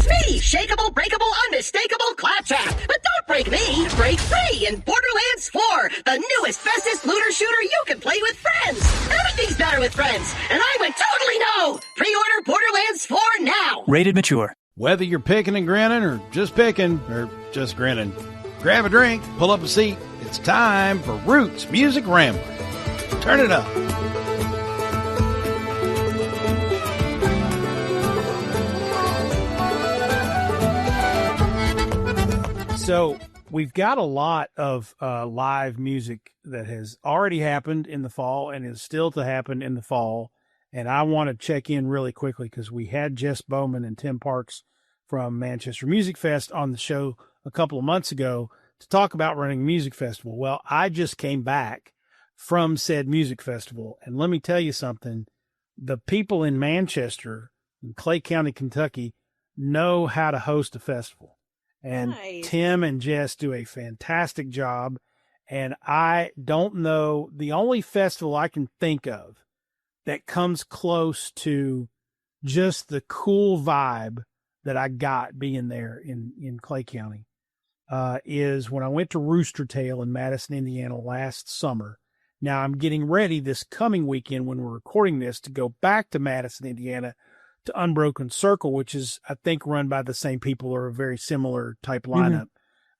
Speedy, shakeable, breakable, unmistakable claptrap. But don't break me. Break free in Borderlands 4, the newest, bestest looter shooter you can play with friends. Everything's better with friends. And I went totally no. Pre-order Borderlands 4 now. Rated mature. Whether you're picking and grinning or just grinning, grab a drink, pull up a seat. It's time for Roots Music Rambler. Turn it up. So we've got a lot of live music that has already happened in the fall and is still to happen in the fall. And I want to check in really quickly because we had Jess Bowman and Tim Parks from Manchester Music Fest on the show a couple of months ago to talk about running a music festival. Well, I just came back from said music festival. And let me tell you something. The people in Manchester, in Clay County, Kentucky, know how to host a festival. And nice. Tim and Jess do a fantastic job. And I don't know, the only festival I can think of that comes close to just the cool vibe that I got being there in Clay County is when I went to Rooster Tail in Madison, Indiana last summer. Now I'm getting ready this coming weekend when we're recording this to go back to Madison, Indiana to Unbroken Circle, which is, I think, run by the same people or a very similar type lineup.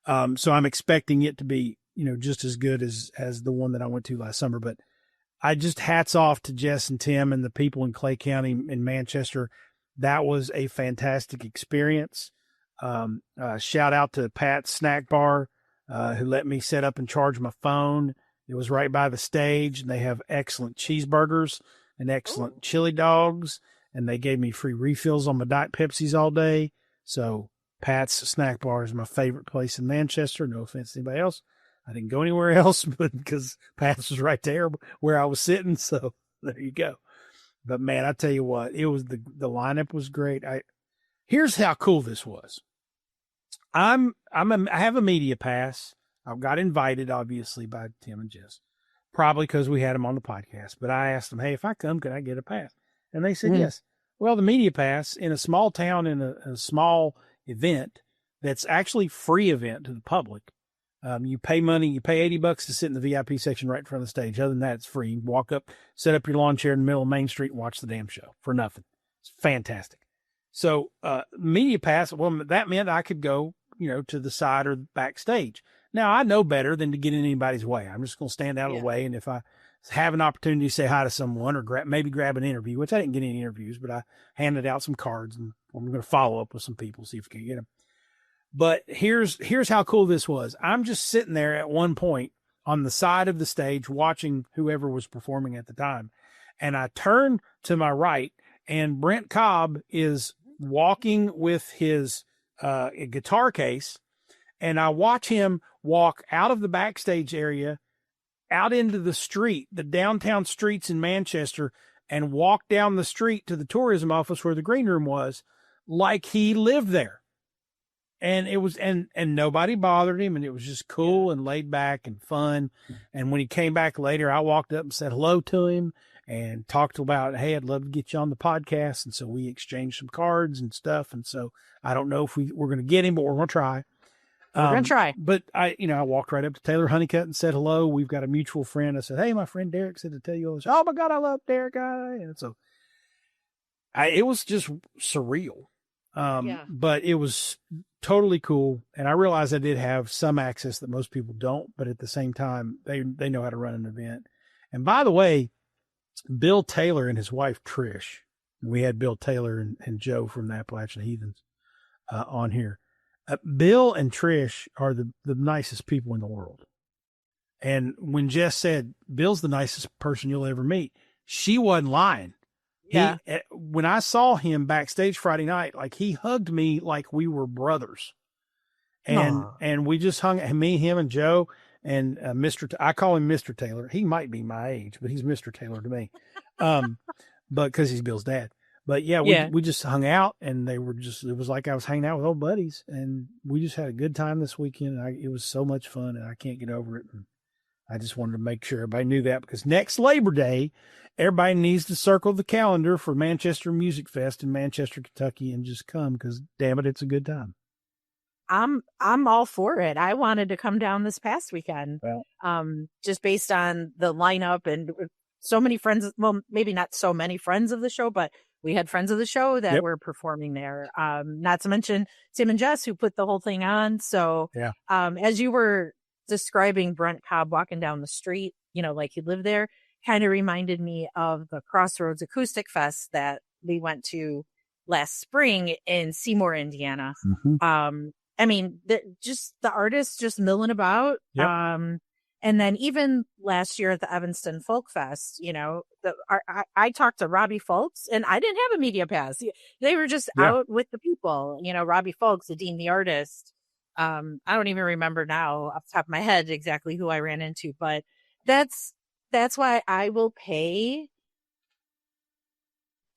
Mm-hmm. So I'm expecting it to be, just as good as the one that I went to last summer. But I just hats off to Jess and Tim and the people in Clay County in Manchester. That was a fantastic experience. Shout out to Pat's Snack Bar, who let me set up and charge my phone. It was right by the stage, and they have excellent cheeseburgers and excellent chili dogs. And they gave me free refills on my Diet Pepsis all day. So Pat's Snack Bar is my favorite place in Manchester. No offense to anybody else. I didn't go anywhere else, but because Pat's was right there where I was sitting. So there you go. But man, I tell you what, it was the lineup was great. Here's how cool this was. I have a media pass. I got invited, obviously, by Tim and Jess, probably because we had them on the podcast. But I asked them, hey, if I come, can I get a pass? And they said yes. Well, the media pass in a small town, in a small event that's actually free event to the public. You pay money, you pay $80 to sit in the VIP section right in front of the stage. Other than that, it's free. You walk up, set up your lawn chair in the middle of Main Street and watch the damn show for nothing. It's fantastic. So, media pass, well, that meant I could go, to the side or backstage. Now, I know better than to get in anybody's way. I'm just going to stand out of the way. And if I have an opportunity to say hi to someone or maybe grab an interview, which I didn't get any interviews, but I handed out some cards and I'm going to follow up with some people, see if we can get them. But here's how cool this was. I'm just sitting there at one point on the side of the stage watching whoever was performing at the time. And I turn to my right and Brent Cobb is walking with his guitar case. And I watch him walk out of the backstage area out into the street, the downtown streets in Manchester, and walk down the street to the tourism office where the green room was, like he lived there. And it was, and nobody bothered him, and it was just cool and laid back and fun. And when he came back later, I walked up and said hello to him and talked about, hey, I'd love to get you on the podcast. And so we exchanged some cards and stuff. And so I don't know if we're going to get him, but we're going to try. We're going to try. But I walked right up to Taylor Honeycutt and said hello. We've got a mutual friend. I said, hey, my friend Derek said to tell you all this. Oh my God, I love Derek. And so it was just surreal. But it was totally cool. And I realized I did have some access that most people don't, but at the same time, they know how to run an event. And by the way, Bill Taylor and his wife, Trish, we had Bill Taylor and Joe from the Appalachian Heathens on here. Bill and Trish are the nicest people in the world. And when Jess said, Bill's the nicest person you'll ever meet, she wasn't lying. Yeah. When I saw him backstage Friday night, like he hugged me like we were brothers. And we just hung, me, him, and Joe and I call him Mr. Taylor. He might be my age, but he's Mr. Taylor to me. But because he's Bill's dad. But we just hung out, and it was like I was hanging out with old buddies, and we just had a good time this weekend. It was so much fun, and I can't get over it. And I just wanted to make sure everybody knew that, because next Labor Day everybody needs to circle the calendar for Manchester Music Fest in Manchester, Kentucky, and just come because, damn it, it's a good time. I'm all for it. I wanted to come down this past weekend, just based on the lineup and so many friends. Well, maybe not so many friends of the show, but we had friends of the show that were performing there. Not to mention Tim and Jess, who put the whole thing on. So, as you were describing Brent Cobb walking down the street, like he lived there, kind of reminded me of the Crossroads Acoustic Fest that we went to last spring in Seymour, Indiana. Mm-hmm. I mean, the artists just milling about. Yep. And then even last year at the Evanston Folk Fest, I talked to Robbie Folks, and I didn't have a media pass. They were just out with the people. Robbie Folks, Dean the artist. I don't even remember now off the top of my head exactly who I ran into, but that's why I will pay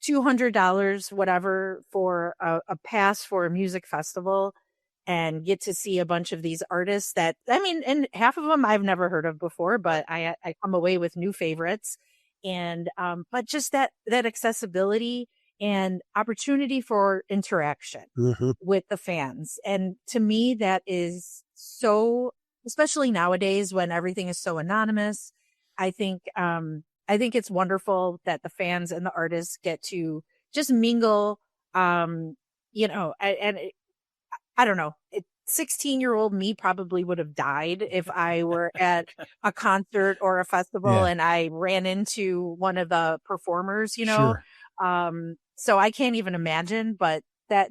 $200, whatever, for a pass for a music festival and get to see a bunch of these artists that, I mean, and half of them I've never heard of before, but I come away with new favorites. And, but just that accessibility and opportunity for interaction with the fans. And to me, that is so, especially nowadays when everything is so anonymous. I think it's wonderful that the fans and the artists get to just mingle, and I don't know. 16-year-old me probably would have died if I were at a concert or a festival and I ran into one of the performers, Sure. So I can't even imagine, but that,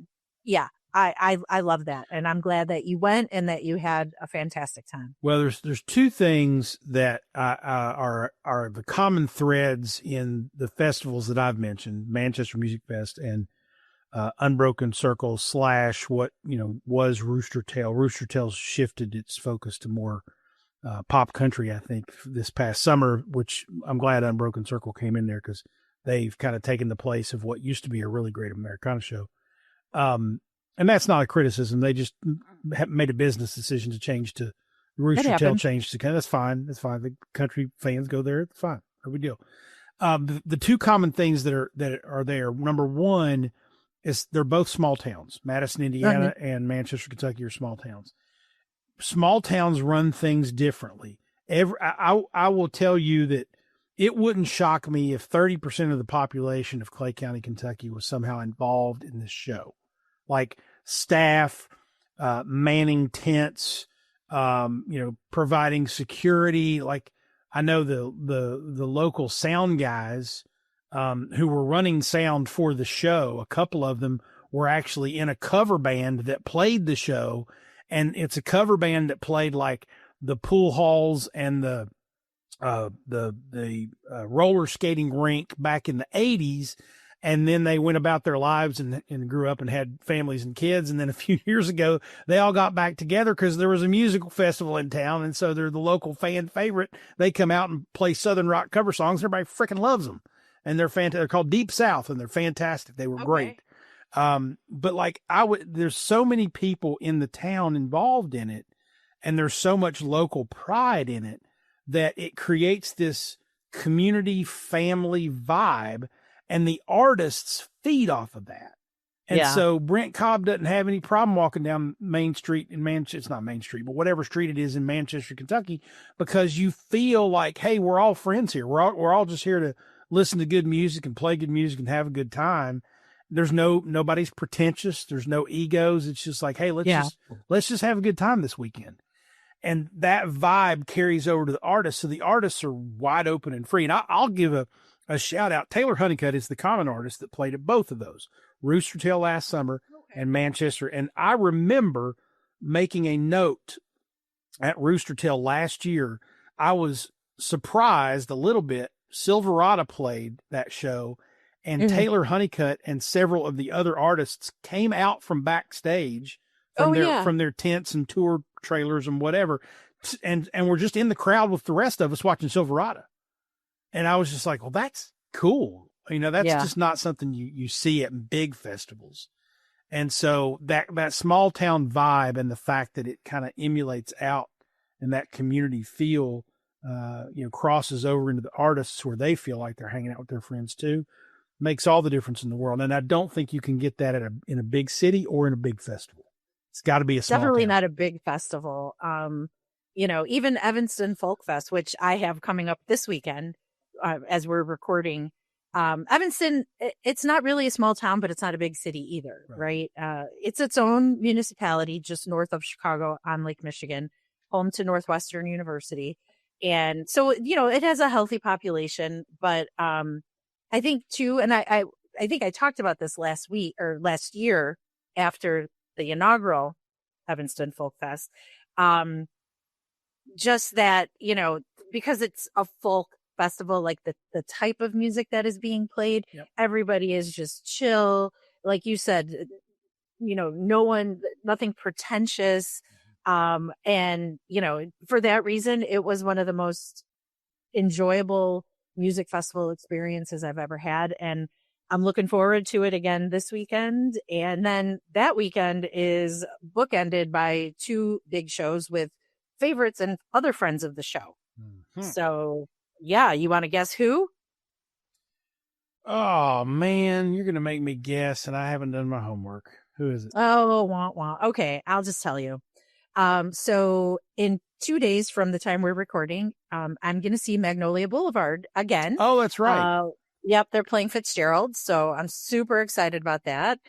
I love that. And I'm glad that you went and that you had a fantastic time. Well, there's two things that are the common threads in the festivals that I've mentioned, Manchester Music Fest and Unbroken Circle / what was Rooster Tail. Rooster Tail's shifted its focus to more pop country, I think, this past summer, which I'm glad Unbroken Circle came in there because they've kind of taken the place of what used to be a really great Americana show. And that's not a criticism. They just made a business decision to change to Rooster Tail changed to, that's fine. That's fine. The country fans go there. It's fine. No big deal. The two common things that are there. Number one is they're both small towns. Madison, Indiana and Manchester, Kentucky are small towns. Small towns run things differently. I will tell you that it wouldn't shock me if 30% of the population of Clay County, Kentucky was somehow involved in this show. Like staff, manning tents, providing security. Like I know the local sound guys, who were running sound for the show. A couple of them were actually in a cover band that played the show. And it's a cover band that played like the pool halls and the roller skating rink back in the 80s. And then they went about their lives and grew up and had families and kids. And then a few years ago, they all got back together because there was a musical festival in town. And so they're the local fan favorite. They come out and play Southern rock cover songs. Everybody freaking loves them. And they're fantastic. They're called Deep South and they're fantastic. They were great. But like there's so many people in the town involved in it. And there's so much local pride in it that it creates this community family vibe. And the artists feed off of that. And so Brent Cobb doesn't have any problem walking down Main Street in Manchester. It's not Main Street, but whatever street it is in Manchester, Kentucky, because you feel like, hey, we're all friends here. We're all just here to listen to good music and play good music and have a good time. There's nobody's pretentious. There's no egos. It's just like, hey, let's just have a good time this weekend. And that vibe carries over to the artists. So the artists are wide open and free. And I'll give a shout out. Taylor Honeycutt is the common artist that played at both of those, Rooster Tail last summer and Manchester. And I remember making a note at Rooster Tail last year. I was surprised a little bit. Silverado played that show and Taylor Honeycutt and several of the other artists came out from backstage from their tents and tour trailers and whatever. And we're just in the crowd with the rest of us watching Silverado. And I was just like, well, that's cool. That's just not something you see at big festivals. And so that small town vibe and the fact that it kind of emulates out in that community feel crosses over into the artists where they feel like they're hanging out with their friends too, makes all the difference in the world. And I don't think you can get that in a big city or in a big festival. It's got to be a small Definitely town. not a big festival. Even Evanston Folk Fest, which I have coming up this weekend as we're recording. Evanston, it's not really a small town, but it's not a big city either, right? It's its own municipality just north of Chicago on Lake Michigan, home to Northwestern University. And so, it has a healthy population, but I think too, and I think I talked about this last year after the inaugural Evanston Folk Fest. Just that, because it's a folk festival, like the type of music that is being played, everybody is just chill. Like you said, nothing pretentious. And, for that reason, it was one of the most enjoyable music festival experiences I've ever had. And I'm looking forward to it again this weekend. And then that weekend is bookended by 2 big shows with favorites and other friends of the show. Mm-hmm. So, yeah, you want to guess who? Oh, man, you're going to make me guess, and I haven't done my homework. Who is it? Oh, wah. Okay, I'll just tell you. So in 2 days from the time we're recording, I'm going to see Magnolia Boulevard again. Oh, that's right. Yep, they're playing Fitzgerald, so I'm super excited about that.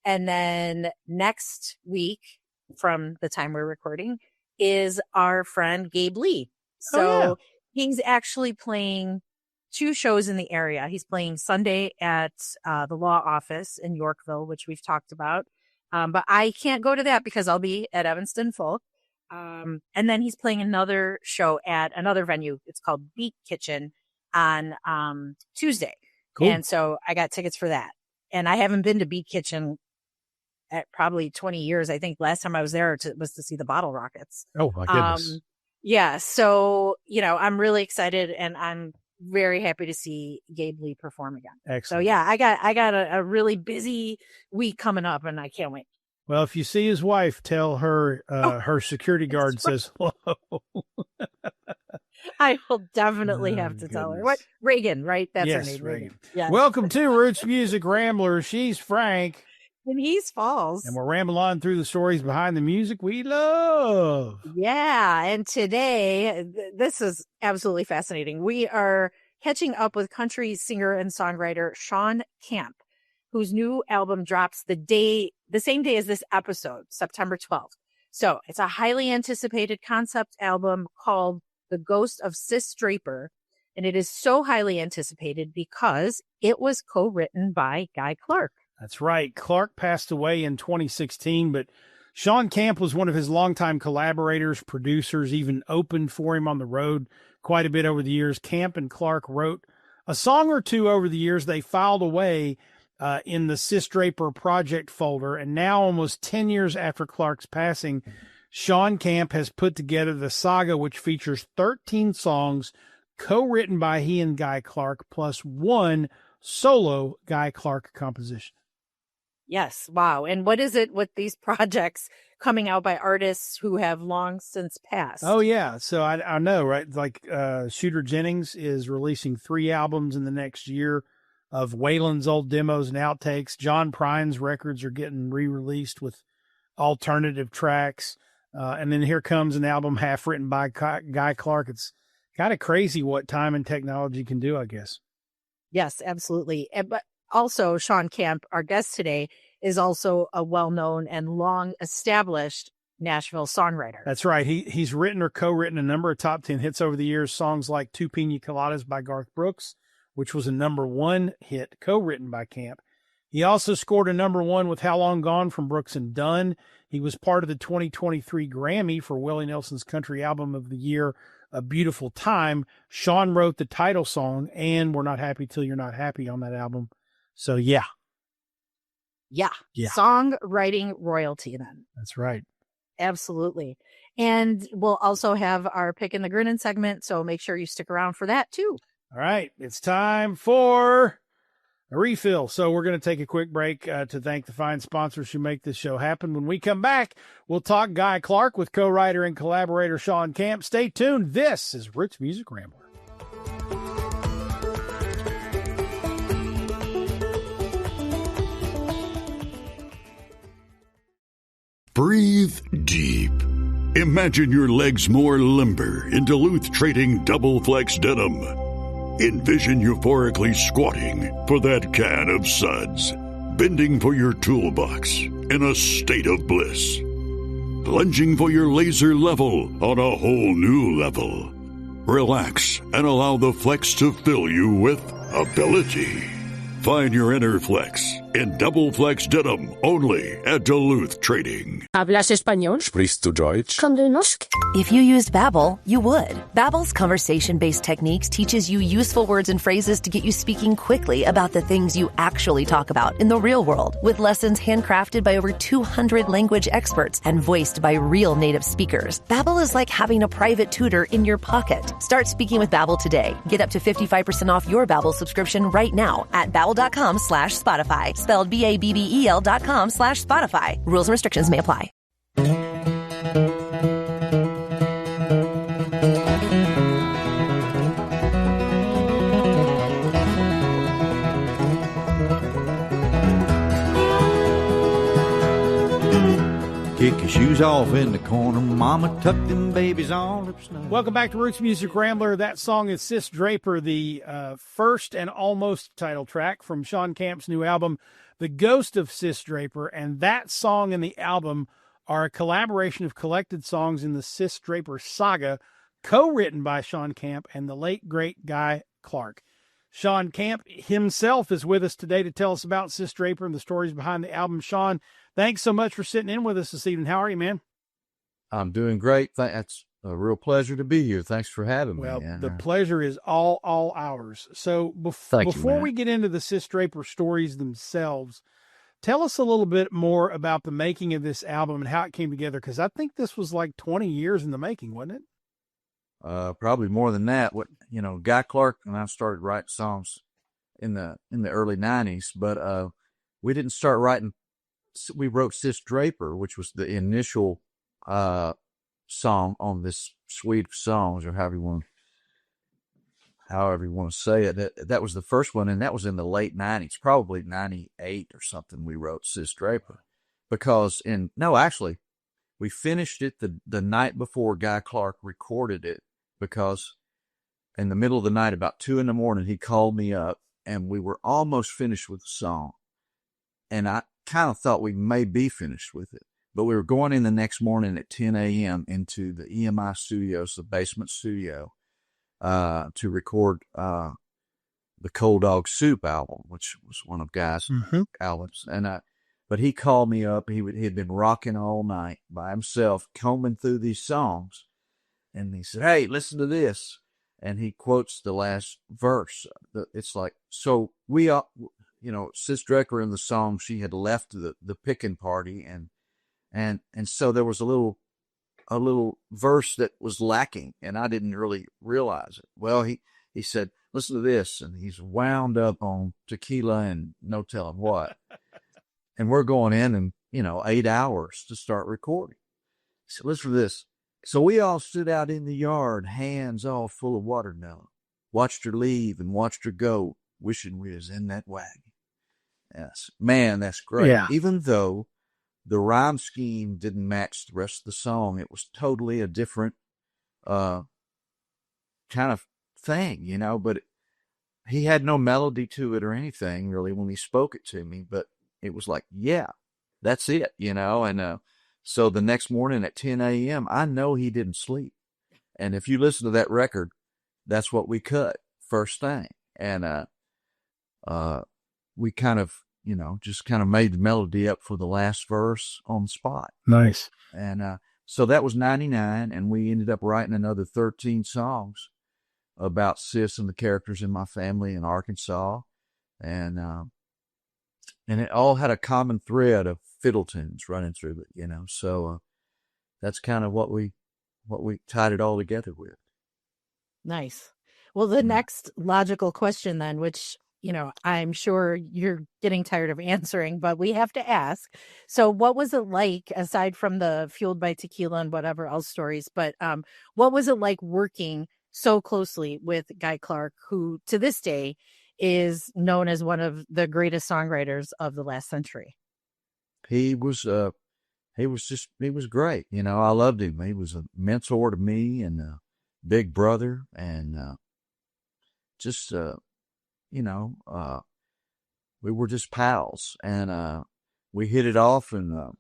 And then next week, from the time we're recording, is our friend Gabe Lee. So he's actually playing 2 shows in the area. He's playing Sunday at the law office in Yorkville, which we've talked about. But I can't go to that because I'll be at Evanston Folk. And then he's playing another show at another venue. It's called Beat Kitchen on Tuesday. Cool. And so I got tickets for that. And I haven't been to Beat Kitchen at probably 20 years. I think last time I was there was to see the Bottle Rockets. Oh, my goodness. Yeah. So, I'm really excited, and I'm very happy to see Gabe Lee perform again. Excellent. So yeah, I got a really busy week coming up, and I can't wait. Well, if you see his wife, tell her her security guard says hello. I will definitely have to tell her. What? Reagan, right? That's her name. Reagan. Yes. Welcome to Roots Music Rambler. She's Frank. And he's Falls. And we're rambling on through the stories behind the music we love. Yeah. And today, this is absolutely fascinating. We are catching up with country singer and songwriter Shawn Camp, whose new album drops the same day as this episode, September 12th. So it's a highly anticipated concept album called The Ghost of Sis Draper. And it is so highly anticipated because it was co-written by Guy Clark. That's right. Clark passed away in 2016, but Shawn Camp was one of his longtime collaborators, producers, even opened for him on the road quite a bit over the years. Camp and Clark wrote a song or 2 over the years. They filed away in the Sis Draper project folder. And now, almost 10 years after Clark's passing, Shawn Camp has put together the saga, which features 13 songs co-written by he and Guy Clark, plus 1 solo Guy Clark composition. Yes. Wow. And what is it with these projects coming out by artists who have long since passed? Oh, yeah. So I know, right? Like Shooter Jennings is releasing 3 albums in the next year of Waylon's old demos and outtakes. John Prine's records are getting re-released with alternative tracks. And then here comes an album half written by Guy Clark. It's kind of crazy what time and technology can do, I guess. Yes, absolutely. But also, Shawn Camp, our guest today, is also a well-known and long-established Nashville songwriter. That's right. He's written or co-written a number of top 10 hits over the years. Songs like Two Pina Coladas by Garth Brooks, which was a number 1 hit co-written by Camp. He also scored a number 1 with How Long Gone from Brooks and Dunn. He was part of the 2023 Grammy for Willie Nelsons Country Album of the Year, A Beautiful Time. Shawn wrote the title song, and We're Not Happy Till You're Not Happy on that album. So, yeah. Songwriting royalty then. That's right. Absolutely. And we'll also have our Pickin the Grinnin segment, so make sure you stick around for that too. All right. It's time for a refill. So we're going to take a quick break to thank the fine sponsors who make this show happen. When we come back, we'll talk Guy Clark with co-writer and collaborator Shawn Camp. Stay tuned. This is Roots Music Rambler. Breathe deep. Imagine your legs more limber in Duluth Trading Double Flex Denim. Envision euphorically squatting for that can of suds, bending for your toolbox in a state of bliss, lunging for your laser level on a whole new level. Relax and allow the flex to fill you with ability. Find your inner flex in Double Flex Denim only at Duluth Trading. ¿Hablas español? Sprichst du Deutsch? Kann du Norsk? If you used Babbel, you would. Babbel's conversation-based techniques teaches you useful words and phrases to get you speaking quickly about the things you actually talk about in the real world, with lessons handcrafted by over 200 language experts and voiced by real native speakers. Babbel is like having a private tutor in your pocket. Start speaking with Babbel today. Get up to 55% off your Babbel subscription right now at babbel.com/Spotify. Spelled BABBEL.com/Spotify. Rules and restrictions may apply. Kick your shoes off in the corner, mama, tuck them babies on up snow. Welcome back to Roots Music Rambler. That song is Sis Draper, the first and almost title track from Shawn Camp's new album, The Ghost of Sis Draper. And that song and the album are a collaboration of collected songs in the Sis Draper saga, co-written by Shawn Camp and the late, great Guy Clark. Shawn Camp himself is with us today to tell us about Sis Draper and the stories behind the album. Shawn, thanks so much for sitting in with us this evening. How are you, man? I'm doing great. That's a real pleasure to be here. Thanks for having me. Well, the pleasure is all ours. So before we get into the Sis Draper stories themselves, tell us a little bit more about the making of this album and how it came together, because I think this was like 20 years in the making, wasn't it? Probably more than that. Guy Clark and I started writing songs in the early 90s, but we didn't start writing. We wrote Sis Draper, which was the initial song on this suite of songs, or however you want to say it. That was the first one, and that was in the late 90s, probably 98 or something. We wrote Sis Draper because we finished it the night before Guy Clark recorded it, because in the middle of the night, about 2 a.m, he called me up and we were almost finished with the song. And I kind of thought we may be finished with it, but we were going in the next morning at 10 a.m. into the EMI studios, the basement studio, to record the Cold Dog Soup album, which was one of Guy's albums. But he called me up. He had been rocking all night by himself, combing through these songs. And he said, "Hey, listen to this." And he quotes the last verse. It's like, so we are, Sis Draper in the song, she had left the pickin' party. And so there was a little verse that was lacking, and I didn't really realize it. Well, he said, "Listen to this." And he's wound up on tequila and no telling what. And we're going in and, 8 hours to start recording. So listen to this. "So we all stood out in the yard, hands all full of watermelon, watched her leave and watched her go, wishing we was in that wagon." Yes, man, that's great. Yeah. Even though the rhyme scheme didn't match the rest of the song, it was totally a different kind of thing, but he had no melody to it or anything really when he spoke it to me, but it was like, yeah, that's it, and so the next morning at 10 a.m., I know he didn't sleep. And if you listen to that record, that's what we cut first thing. And we kind of, just kind of made the melody up for the last verse on the spot. Nice. And so that was 99, and we ended up writing another 13 songs about Sis and the characters in my family in Arkansas. And it all had a common thread of fiddle tunes running through it, So that's kind of what we tied it all together with. Nice. Well, the next logical question then, which, I'm sure you're getting tired of answering, but we have to ask. So what was it like, aside from the Fueled by Tequila and whatever else stories, but what was it like working so closely with Guy Clark, who to this day is known as one of the greatest songwriters of the last century? He was great. I loved him. He was a mentor to me and a big brother, and just we were just pals, and we hit it off, and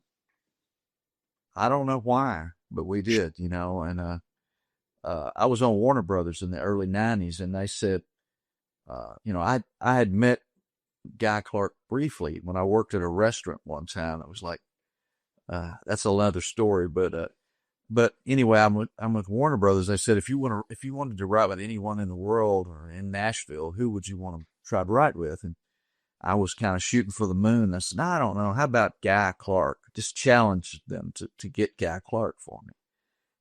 I don't know why, but we did. And I was on Warner Brothers in the early '90s, and they said, I had met Guy Clark briefly when I worked at a restaurant one time. It was like, that's another story, but anyway, I'm with Warner Brothers. They said, if you wanted to write with anyone in the world or in Nashville, who would you want to try to write with? And I was kind of shooting for the moon. I said, no, I don't know. How about Guy Clark? Just challenged them to get Guy Clark for me.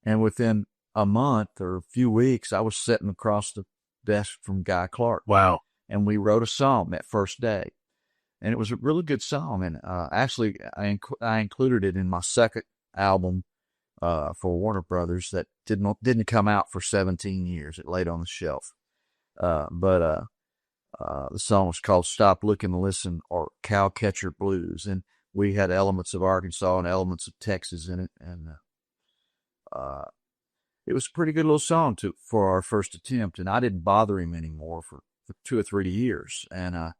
And within a month or a few weeks, I was sitting across the desk from Guy Clark. Wow. And we wrote a song that first day. And it was a really good song. And actually, I included it in my second album for Warner Brothers that didn't come out for 17 years. It laid on the shelf. But the song was called Stop, Look, and Listen, or Cowcatcher Blues. And we had elements of Arkansas and elements of Texas in it. And it was a pretty good little song for our first attempt. And I didn't bother him anymore for 2 or 3 years. And I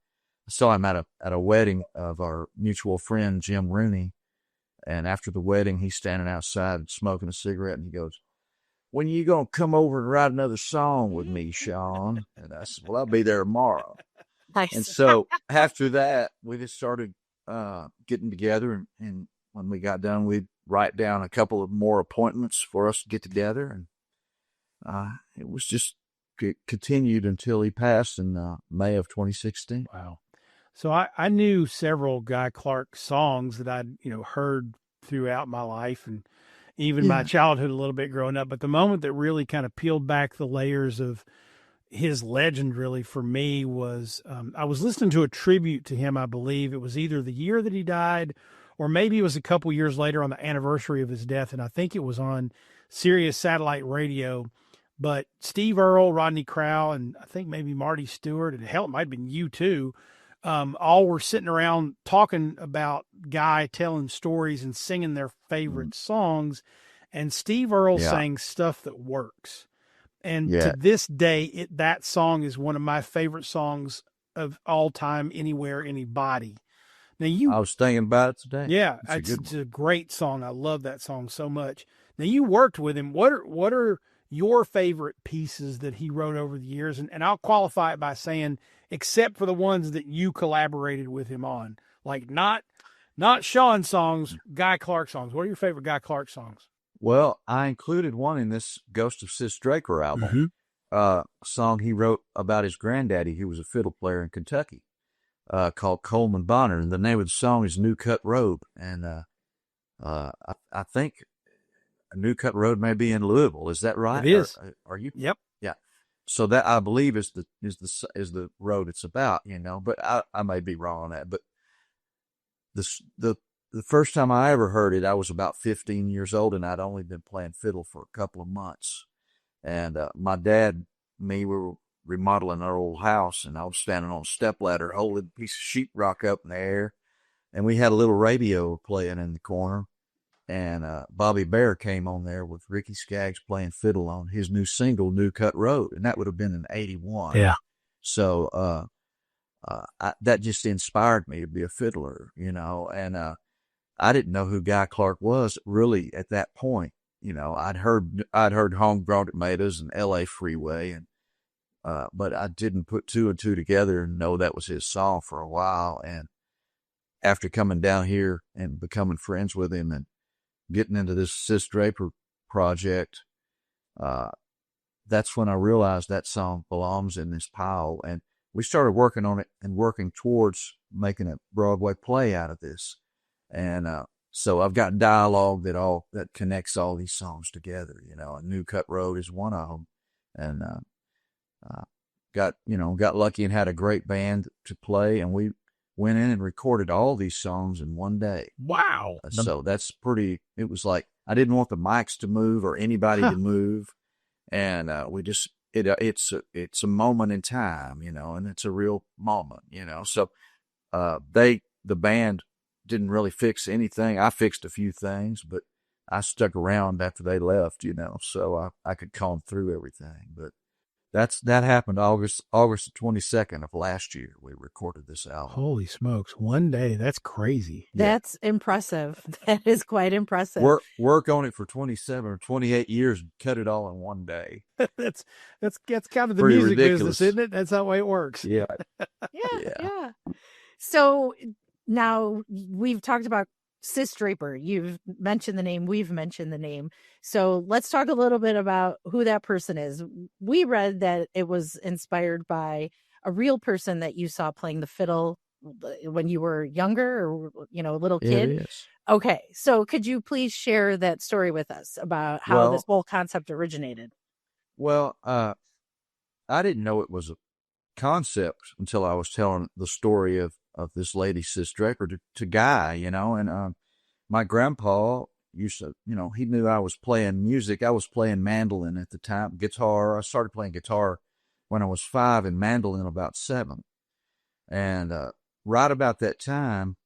saw him at a wedding of our mutual friend, Jim Rooney. And after the wedding, he's standing outside and smoking a cigarette, and he goes, when you going to come over and write another song with me, Shawn? And I said, well, I'll be there tomorrow. Nice. And so after that, we just started getting together. And when we got done, we'd write down a couple of more appointments for us to get together. And it was just continued until he passed in May of 2016. Wow. So I knew several Guy Clark songs that I'd, heard throughout my life and even my childhood a little bit growing up. But the moment that really kind of peeled back the layers of his legend really for me was I was listening to a tribute to him. I believe it was either the year that he died or maybe it was a couple years later on the anniversary of his death. And I think it was on Sirius Satellite Radio. But Steve Earle, Rodney Crowell, and I think maybe Marty Stewart, and hell, it might have been you too, all were sitting around talking about Guy telling stories and singing their favorite songs. And Steve Earle sang Stuff That Works. And to this day, that song is one of my favorite songs of all time, anywhere, anybody. Now I was thinking about it today. Yeah, it's a great song. I love that song so much. Now you worked with him. What are your favorite pieces that he wrote over the years? And I'll qualify it by saying, except for the ones that you collaborated with him on, like not Shawn songs, Guy Clark songs. What are your favorite Guy Clark songs? Well, I included one in this Ghost of Sis Draper album, a song he wrote about his granddaddy, who was a fiddle player in Kentucky, called Coleman Bonner. And the name of the song is New Cut Road. And I think a New Cut Road may be in Louisville. Is that right? It is. Are you? Yep. Yeah. So that, I believe, is the road it's about, but I may be wrong on that. But the first time I ever heard it, I was about 15 years old, and I'd only been playing fiddle for a couple of months. And my dad and me, we were remodeling our old house, and I was standing on a stepladder holding a piece of sheetrock up in the air, and we had a little radio playing in the corner. And Bobby Bear came on there with Ricky Skaggs playing fiddle on his new single, New Cut Road, and that would have been in '81. Yeah. So that just inspired me to be a fiddler, and I didn't know who Guy Clark was really at that point. I'd heard Homegrown Tomatoes and L.A. Freeway, and but I didn't put two and two together and know that was his song for a while. And after coming down here and becoming friends with him and getting into this Sis Draper project, that's when I realized that song belongs in this pile. And we started working on it and working towards making a Broadway play out of this. And so I've got dialogue that connects all these songs together. A New Cut Road is one of them. And got lucky and had a great band to play, and we went in and recorded all these songs in one day. Wow. So that's pretty, it was like, I didn't want the mics to move or anybody to move. And we just, it's a moment in time, and it's a real moment, So the band didn't really fix anything. I fixed a few things, but I stuck around after they left, so I could comb through everything. But that happened August the 22nd of last year. We recorded this album. Holy smokes. One day. That's crazy. That's impressive. That is quite impressive. Work on it for 27 or 28 years and cut it all in one day. that's kind of the Pretty music ridiculous. business, isn't it? That's how it works. Yeah. Yeah. So now we've talked about Sis Draper. You've mentioned the name. We've mentioned the name. So let's talk a little bit about who that person is. We read that it was inspired by a real person that you saw playing the fiddle when you were younger or, a little kid. It is. Okay. So could you please share that story with us about how this whole concept originated? Well, I didn't know it was a concept until I was telling the story of this lady, Sis Draper, to Guy, and my grandpa used to, he knew I was playing music. I was playing mandolin at the time, guitar. I started playing guitar when I was 5 and mandolin about 7. And right about that time,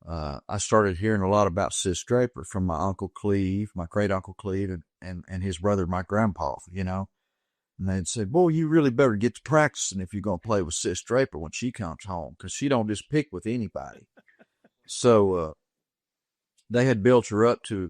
I started hearing a lot about Sis Draper from my Uncle Cleve, my great Uncle Cleve, and his brother, my grandpa, And they'd say, boy, you really better get to practicing if you're going to play with Sis Draper when she comes home, because she don't just pick with anybody. So they had built her up to,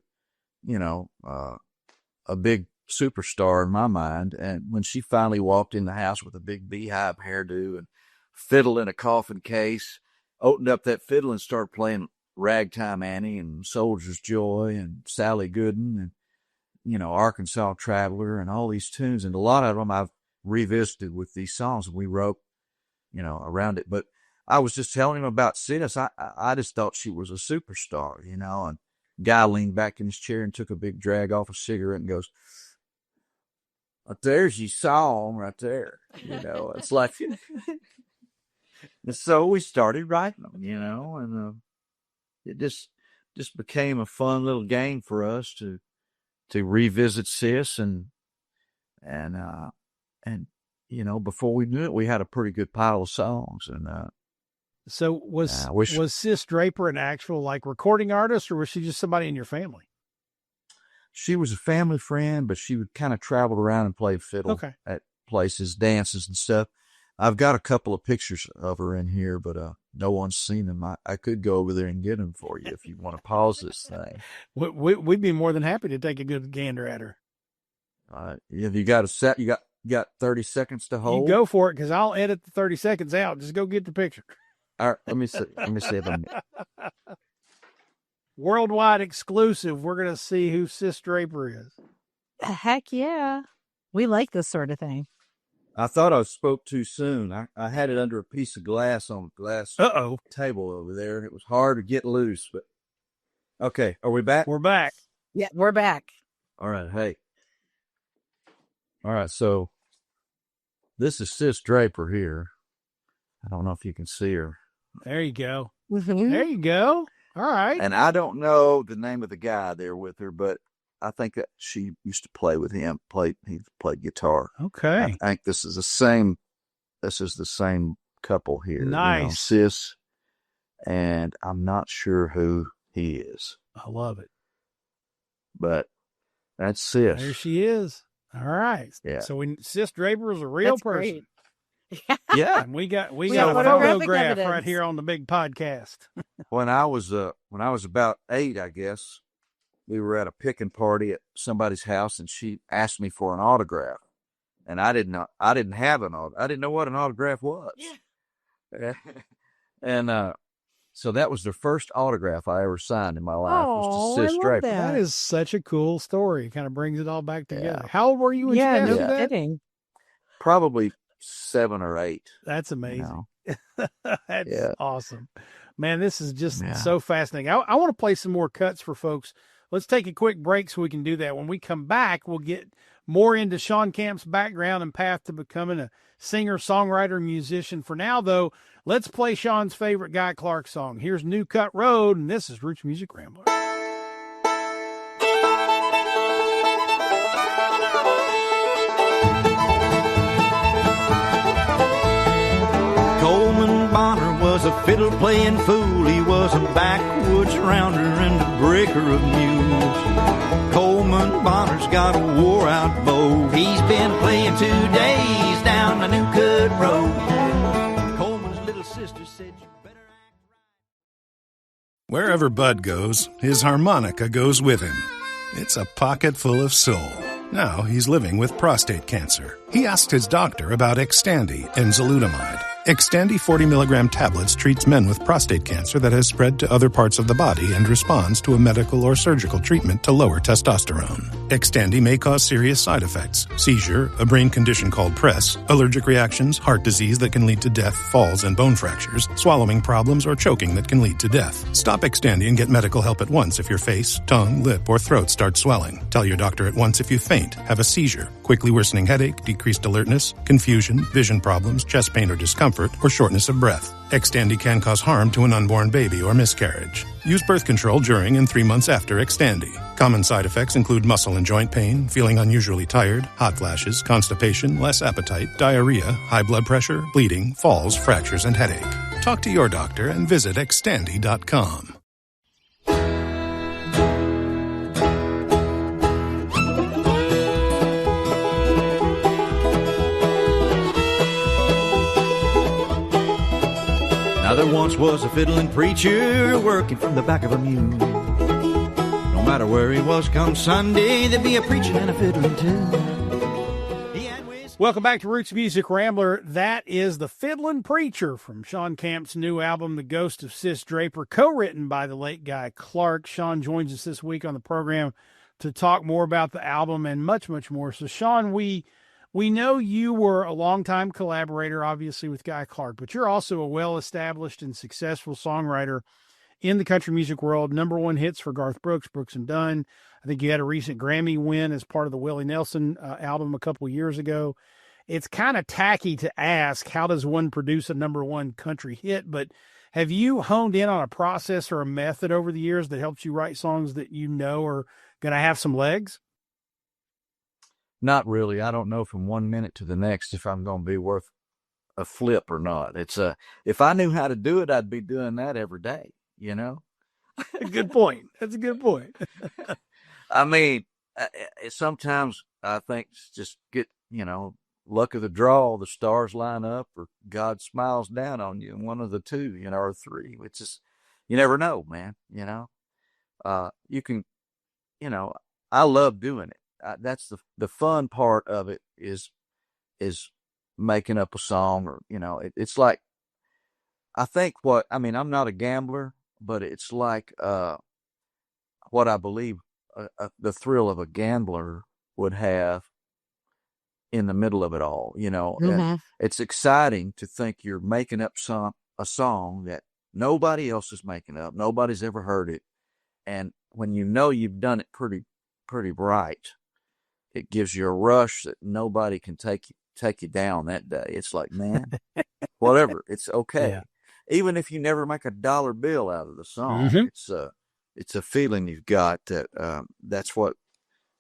a big superstar in my mind. And when she finally walked in the house with a big beehive hairdo and fiddle in a coffin case, opened up that fiddle and started playing Ragtime Annie and Soldier's Joy and Sally Gooden and, Arkansas Traveler and all these tunes. And a lot of them I've revisited with these songs we wrote, around it. But I was just telling him about Sis. I just thought she was a superstar, and Guy leaned back in his chair and took a big drag off a cigarette and goes, there's your song right there. It's like, and so we started writing them, and it just became a fun little game for us to revisit Sis and before we knew it, we had a pretty good pile of songs. And so was Sis Draper an actual recording artist, or was she just somebody in your family? She was a family friend, but she would kind of travel around and play fiddle at places, dances and stuff. I've got a couple of pictures of her in here, but no one's seen them. I could go over there and get them for you if you want to pause this thing. We'd be more than happy to take a good gander at her. If you got a set, you got 30 seconds to hold. You go for it, because I'll edit the 30 seconds out. Just go get the picture. All right, let me see if I'm... Worldwide exclusive. We're going to see who Sis Draper is. Heck yeah. We like this sort of thing. I thought I spoke too soon. I had it under a piece of glass on a glass table over there. It was hard to get loose, but okay. Are we back? We're back. Yeah, we're back. All right. Hey. All right. So this is Sis Draper here. I don't know if you can see her. There you go. Mm-hmm. There you go. All right. And I don't know the name of the guy there with her, but I think that she used to play with him. He played guitar. Okay. I think this is the same couple here. Nice. Sis, and I'm not sure who he is. I love it. But that's Sis. There she is. All right. Yeah. So Sis Draper is a real person. Great. Yeah. And we got a have photographic photograph evidence right here on the big podcast. When I was about 8, I guess, we were at a picking party at somebody's house, and she asked me for an autograph, and I didn't have an autograph. I didn't know what an autograph was. Yeah. And so that was the first autograph I ever signed in my life, was to Sis Draper. That is such a cool story. It kind of brings it all back together. Yeah. How old were you when you no that? kidding. Probably 7 or 8. That's amazing. That's awesome. Man, this is just so fascinating. I want to play some more cuts for folks. Let's take a quick break so we can do that. When we come back, we'll get more into Shawn Camp's background and path to becoming a singer, songwriter, musician. For now, though, let's play Shawn's favorite Guy Clark song. Here's New Cut Road, and this is Roots Music Rambler. Coleman Bonner was a fiddle-playing fool. He was a backwoods rounder and a breaker of mules. Coleman Bonner's got a wore-out bow. He's been playing 2 days down the New Cut Road. Coleman's little sister said, "You better act right." Wherever Bud goes, his harmonica goes with him. It's a pocket full of soul. Now he's living with prostate cancer. He asked his doctor about Xtandi and enzalutamide. Xtandi 40 milligram tablets treats men with prostate cancer that has spread to other parts of the body and responds to a medical or surgical treatment to lower testosterone. Xtandi may cause serious side effects: seizure, a brain condition called PRESS, allergic reactions, heart disease that can lead to death, falls and bone fractures, swallowing problems, or choking that can lead to death. Stop Xtandi and get medical help at once if your face, tongue, lip, or throat start swelling. Tell your doctor at once if you faint, have a seizure, quickly worsening headache, decreased alertness, confusion, vision problems, chest pain or discomfort, or shortness of breath. Xtandi can cause harm to an unborn baby or miscarriage. Use birth control during and 3 months after Xtandi. Common side effects include muscle and joint pain, feeling unusually tired, hot flashes, constipation, less appetite, diarrhea, high blood pressure, bleeding, falls, fractures, and headache. Talk to your doctor and visit Xtandi.com. Now there once was a fiddling preacher working from the back of a mule. No matter where he was come Sunday, there'd be a preaching and a fiddling too. Welcome back to Roots Music Rambler. That is The Fiddlin' Preacher from Shawn Camp's new album, The Ghost of Sis Draper, co-written by the late Guy Clark. Shawn joins us this week on the program to talk more about the album and much, much more. So, Shawn, we know you were a longtime collaborator, obviously, with Guy Clark, but you're also a well-established and successful songwriter in the country music world. #1 hits for Garth Brooks, Brooks and Dunn. I think you had a recent Grammy win as part of the Willie Nelson album a couple of years ago. It's kind of tacky to ask, how does one produce a #1 country hit? But have you honed in on a process or a method over the years that helps you write songs that you know are going to have some legs? Not really. I don't know from 1 minute to the next if I'm going to be worth a flip or not. If I knew how to do it, I'd be doing that every day, you know? Good point. That's a good point. I mean, sometimes I think it's just luck of the draw, the stars line up, or God smiles down on you, and one of the two, or three. It's just, you never know, man, you can, I love doing it. That's the fun part of it is making up a song, or, it's like, I'm not a gambler, but it's like, what I believe the thrill of a gambler would have in the middle of it all, Mm-hmm. And it's exciting to think you're making up a song that nobody else is making up. Nobody's ever heard it. And when you've done it pretty right, it gives you a rush that nobody can take you down that day. It's like, man, whatever, it's okay. Yeah. Even if you never make a dollar bill out of the song, Mm-hmm. it's a feeling you've got that's what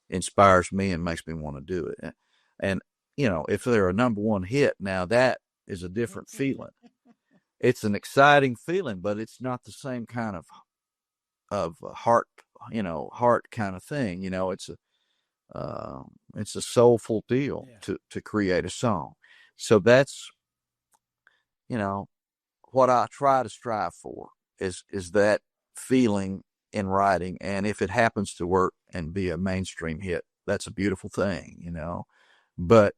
inspires me and makes me want to do it. And, if they're a #1 hit, now that is a different feeling. It's an exciting feeling, but it's not the same kind of heart kind of thing. It's a soulful deal to create a song. So that's, what I try to strive for is that feeling in writing. And if it happens to work and be a mainstream hit, that's a beautiful thing, but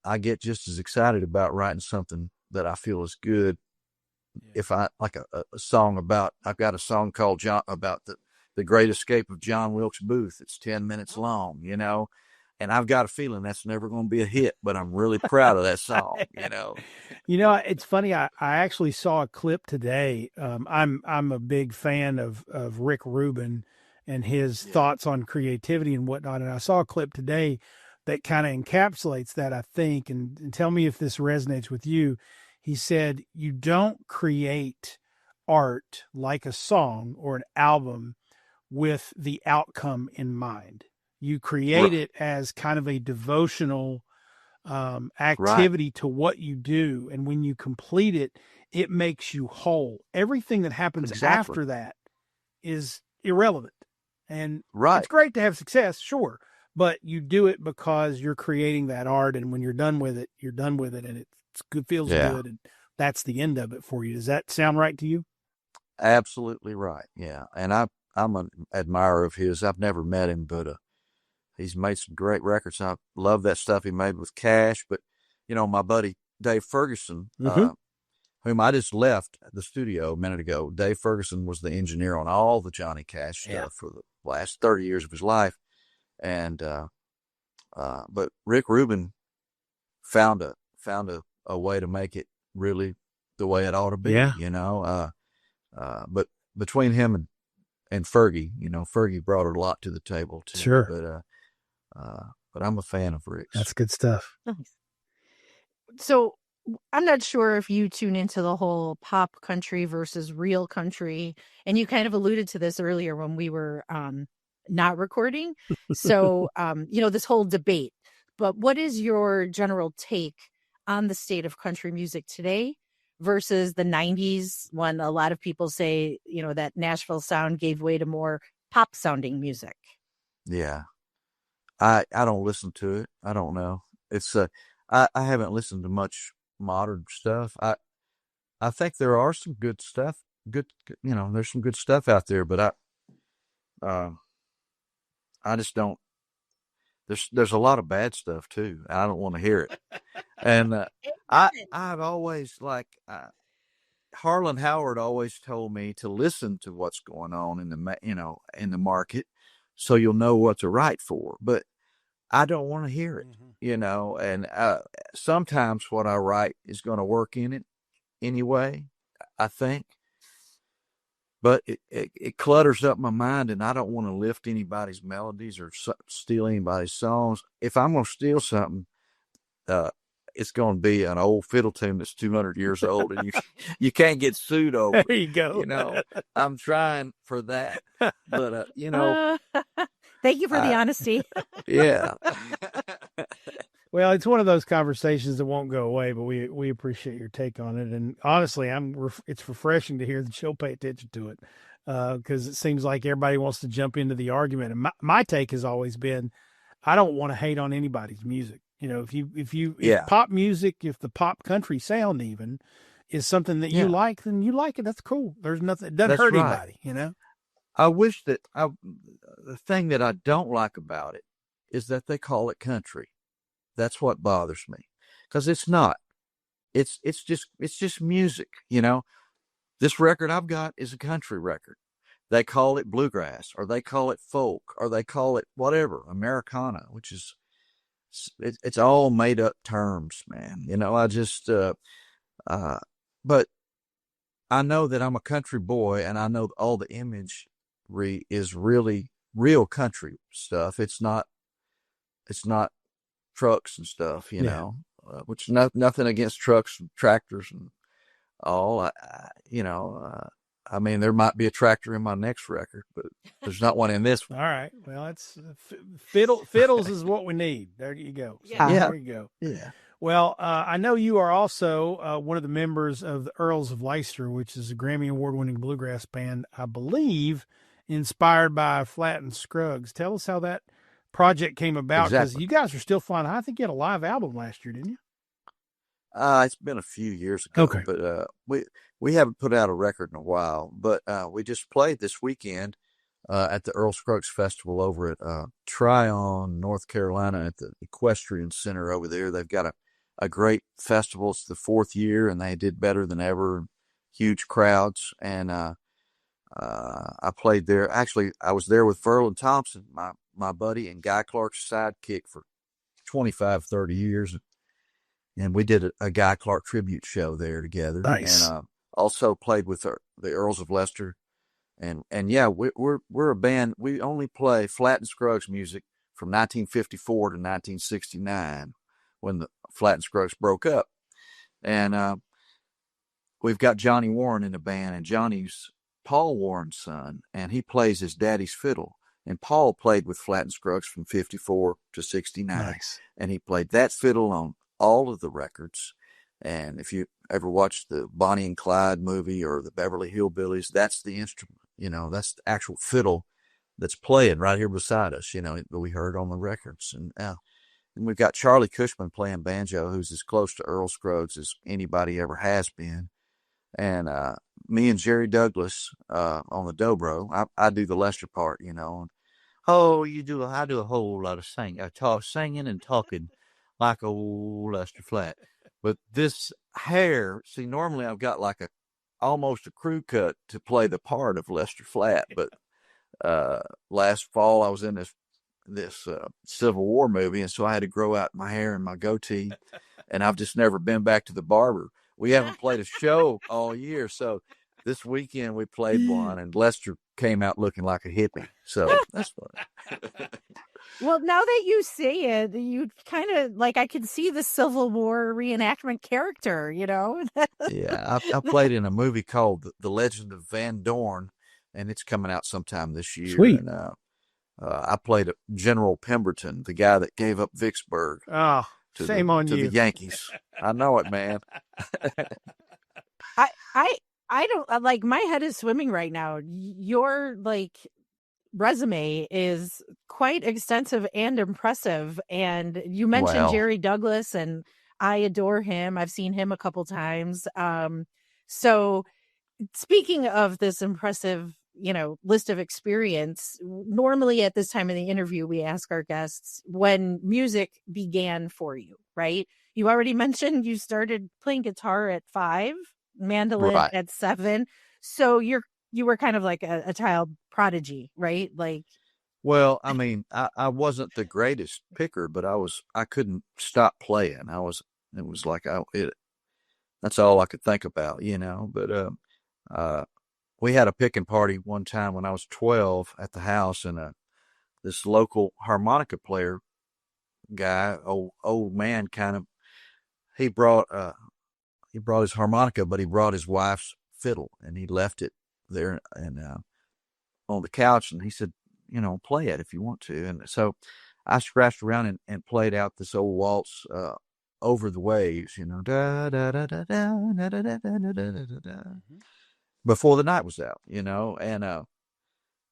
I get just as excited about writing something that I feel is good. If I like a song I've got a song called about the Great Escape of John Wilkes Booth. It's 10 minutes long, And I've got a feeling that's never going to be a hit, but I'm really proud of that song, you know. You know, it's funny. I actually saw a clip today. I'm a big fan of Rick Rubin and his thoughts on creativity and whatnot. And I saw a clip today that kind of encapsulates that, I think. And tell me if this resonates with you. He said, you don't create art like a song or an album with the outcome in mind. You create it as kind of a devotional activity to what you do. And when you complete it, it makes you whole. Everything that happens after that is irrelevant. And it's great to have success, sure, but you do it because you're creating that art. And when you're done with it, you're done with it, and it's good, feels good. And that's the end of it for you. Does that sound right to you? Absolutely right. Yeah. And I'm an admirer of his. I've never met him, but he's made some great records. I love that stuff he made with Cash. But, you know, my buddy Dave Ferguson, whom I just left the studio a minute ago, Dave Ferguson was the engineer on all the Johnny Cash stuff for the last 30 years of his life. And but Rick Rubin found a way to make it really the way it ought to be, you know. But between him and Fergie, you know, Fergie brought a lot to the table too. Sure. But I'm a fan of Rick's. That's good stuff. Nice. So I'm not sure if you tune into the whole pop country versus real country, and you kind of alluded to this earlier when we were not recording. So, you know, this whole debate, but what is your general take on the state of country music today versus the 90s, when a lot of people say, you know, that Nashville sound gave way to more pop sounding music? Yeah. I don't listen to it. I don't know. It's I haven't listened to much modern stuff. I think there are some good stuff. You know, there's some good stuff out there, but I just don't. There's a lot of bad stuff too. I don't want to hear it. And I've always Harlan Howard always told me to listen to what's going on in the market, so you'll know what to write for. But I don't want to hear it, you know. And sometimes what I write is going to work in it anyway, I think. But it clutters up my mind, and I don't want to lift anybody's melodies or steal anybody's songs. If I'm going to steal something, it's going to be an old fiddle tune that's 200 years old, and you can't get sued over it. There you go. You know, I'm trying for that, but you know. Thank you for the honesty. Yeah. Well, it's one of those conversations that won't go away, but we appreciate your take on it. And honestly, it's refreshing to hear that you'll pay attention to it, because it seems like everybody wants to jump into the argument. And my take has always been, I don't want to hate on anybody's music. You know, if pop music, if the pop country sound even is something that you like, then you like it. That's cool. There's nothing, it doesn't hurt anybody, you know? I wish that the thing that I don't like about it is that they call it country. That's what bothers me, because it's not. It's just music, you know. This record I've got is a country record. They call it bluegrass, or they call it folk, or they call it whatever, Americana, which is it's all made up terms, man. You know, I just but I know that I'm a country boy, and I know all the imagery is really real country stuff. It's not trucks and stuff, you know, which nothing against trucks and tractors and all. I mean, there might be a tractor in my next record, but there's not one in this one. All right. Well, it's fiddles is what we need. There you go. So there you go. Yeah. Well, I know you are also one of the members of the Earls of Leicester, which is a Grammy Award-winning bluegrass band, I believe, inspired by Flatt and Scruggs. Tell us how that project came about, because you guys are still flying high. I think you had a live album last year, didn't you? It's been a few years ago, but we haven't put out a record in a while. But we just played this weekend at the Earl Scruggs Festival over at Tryon, North Carolina, at the Equestrian Center over there. They've got a great festival. It's the 4th year, and they did better than ever. Huge crowds, and I played there. Actually, I was there with Verlin Thompson, my buddy, and Guy Clark's sidekick for 25, 30 years. And we did a Guy Clark tribute show there together. Nice. And also played with the Earls of Leicester. And yeah, we're a band. We only play Flatt and Scruggs music from 1954 to 1969 when the Flatt and Scruggs broke up. And we've got Johnny Warren in the band, and Johnny's Paul Warren's son, and he plays his daddy's fiddle. And Paul played with Flatt and Scruggs from 54 to 69. Nice. And he played that fiddle on all of the records. And if you ever watched the Bonnie and Clyde movie or the Beverly Hillbillies, that's the instrument, that's the actual fiddle that's playing right here beside us, that we heard on the records. And we've got Charlie Cushman playing banjo, who's as close to Earl Scruggs as anybody ever has been. And me and Jerry Douglas on the dobro, I do the Lester part, and, I do a whole lot of singing and talking like old Lester Flatt. But this hair, see, normally I've got like almost a crew cut to play the part of Lester Flatt. But last fall I was in this Civil War movie, and so I had to grow out my hair and my goatee, and I've just never been back to the barber. We haven't played a show all year, so this weekend we played one, and Lester came out looking like a hippie. So that's fun. Well, now that you say it, you kind of like, I can see the Civil War reenactment character, Yeah, I played in a movie called The Legend of Van Dorn, and it's coming out sometime this year. Sweet. And I played General Pemberton, the guy that gave up Vicksburg. Oh, shame on you. To the Yankees. I know it, man. I don't like, my head is swimming right now. Your resume is quite extensive and impressive. And you mentioned Jerry Douglas, and I adore him. I've seen him a couple times. So speaking of this impressive, list of experience, normally at this time in the interview, we ask our guests when music began for you, right? You already mentioned you started playing guitar at 5, mandolin at 7. So you were kind of like a child prodigy, right? Well, I mean, I wasn't the greatest picker, but I couldn't stop playing. It was like that's all I could think about, but we had a picking party one time when I was 12 at the house, and this local harmonica player guy, old man, kind of, he brought his harmonica, but he brought his wife's fiddle, and he left it there and on the couch, and he said, play it if you want to. And so I scratched around and played out this old waltz, Over the Waves, da da da da da da da da da da da, before the night was out, and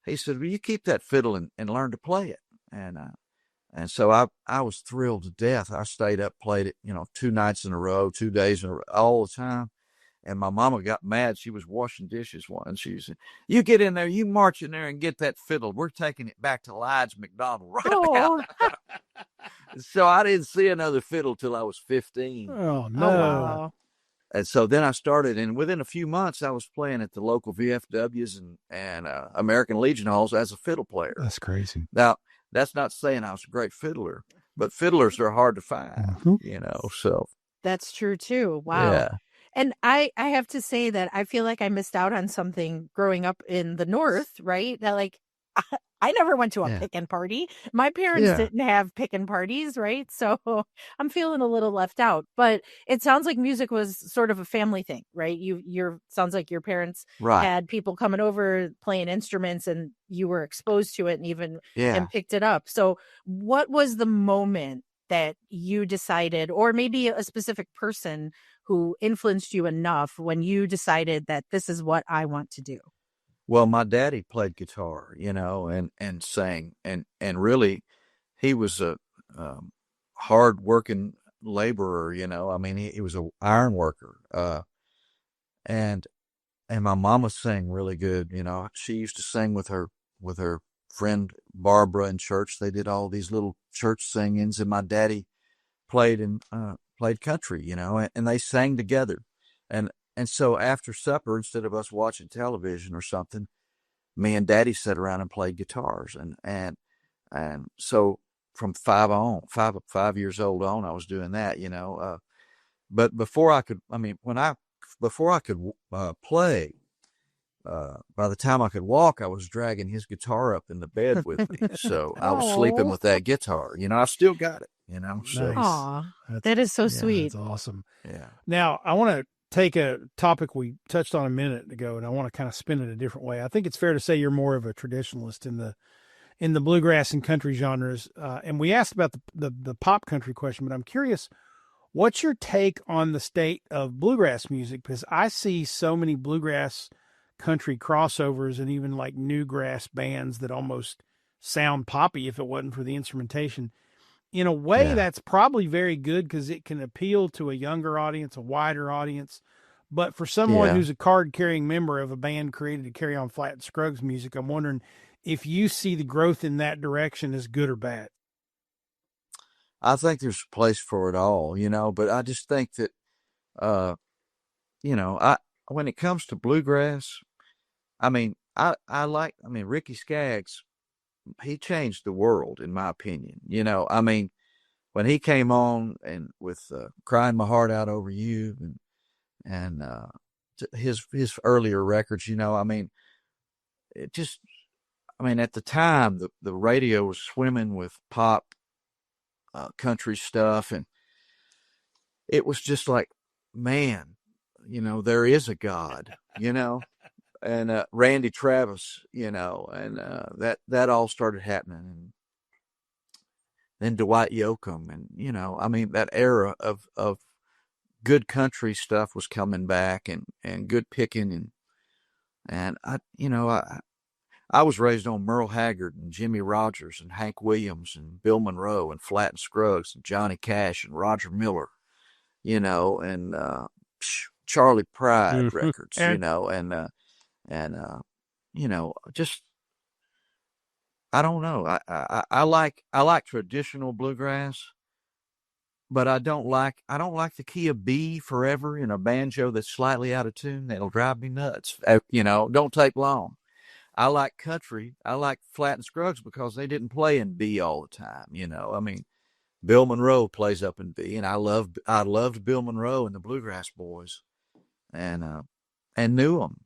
he said, well, you keep that fiddle and learn to play it. And so I was thrilled to death. I stayed up, played it, 2 nights in a row, 2 days in a row, all the time. And my mama got mad. She was washing dishes once. She said, you get in there, you march in there and get that fiddle. We're taking it back to Lige McDonald right now. So I didn't see another fiddle till I was 15. Oh, no. Oh, wow. And so then I started, and within a few months, I was playing at the local VFWs and American Legion halls as a fiddle player. That's crazy. Now, that's not saying I was a great fiddler, but fiddlers are hard to find, so. That's true too. Wow. Yeah. And I have to say that I feel like I missed out on something growing up in the North, right? That I never went to a pickin' party. My parents didn't have pickin' parties, right? So I'm feeling a little left out. But it sounds like music was sort of a family thing, right? Sounds like your parents had people coming over playing instruments, and you were exposed to it and even and picked it up. So what was the moment that you decided, or maybe a specific person who influenced you enough when you decided that this is what I want to do? Well, my daddy played guitar, and sang, and really, he was a hard working laborer. I mean, he was an iron worker, and my mama sang really good. She used to sing with her friend Barbara in church. They did all these little church singings, and my daddy played country, and they sang together, and so after supper, instead of us watching television or something, me and Daddy sat around and played guitars. And so from 5 years old on, I was doing that, but before I could play, by the time I could walk, I was dragging his guitar up in the bed with me. So I was sleeping with that guitar, I still got it, so. Nice. Aw, that is so sweet. That's awesome. Yeah. Now, I want to take a topic we touched on a minute ago, and I want to kind of spin it a different way. I think it's fair to say you're more of a traditionalist in the bluegrass and country genres. And we asked about the pop country question, but I'm curious, what's your take on the state of bluegrass music? Because I see so many bluegrass country crossovers and even like new grass bands that almost sound poppy if it wasn't for the instrumentation. In a way, that's probably very good because it can appeal to a younger audience, a wider audience. But for someone who's a card-carrying member of a band created to carry on Flat and Scruggs music, I'm wondering if you see the growth in that direction as good or bad. I think there's a place for it all, but I just think that, when it comes to bluegrass, Ricky Skaggs, he changed the world, in my opinion. When he came on and with Crying My Heart Out Over You and his earlier records, it just, at the time, the radio was swimming with pop, country stuff. And it was just like, man, there is a God, and Randy Travis, and that all started happening. And then Dwight Yoakam, and, that era of good country stuff was coming back and good picking. And I was raised on Merle Haggard and Jimmy Rogers and Hank Williams and Bill Monroe and Flat and Scruggs and Johnny Cash and Roger Miller, and Charlie Pride records, just, I don't know. I like traditional bluegrass, but I don't like the key of B forever in a banjo that's slightly out of tune. That'll drive me nuts. Don't take long. I like country. I like Flat and Scruggs because they didn't play in B all the time. Bill Monroe plays up in B, and I loved Bill Monroe and the Bluegrass Boys, and knew them.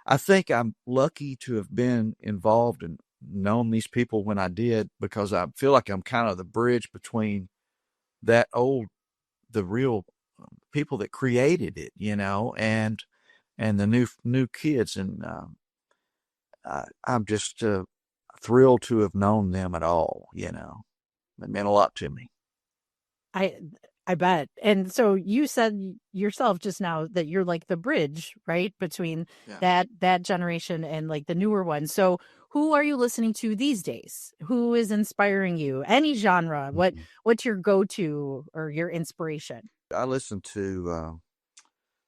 I think I'm lucky to have been involved and known these people when I did, because I feel like I'm kind of the bridge between the real people that created it, and the new kids. And I'm just thrilled to have known them at all. It meant a lot to me. I bet. And so you said yourself just now that you're like the bridge, right, between that generation and like the newer one. So who are you listening to these days? Who is inspiring you? Any genre? What's your go-to or your inspiration? I listen to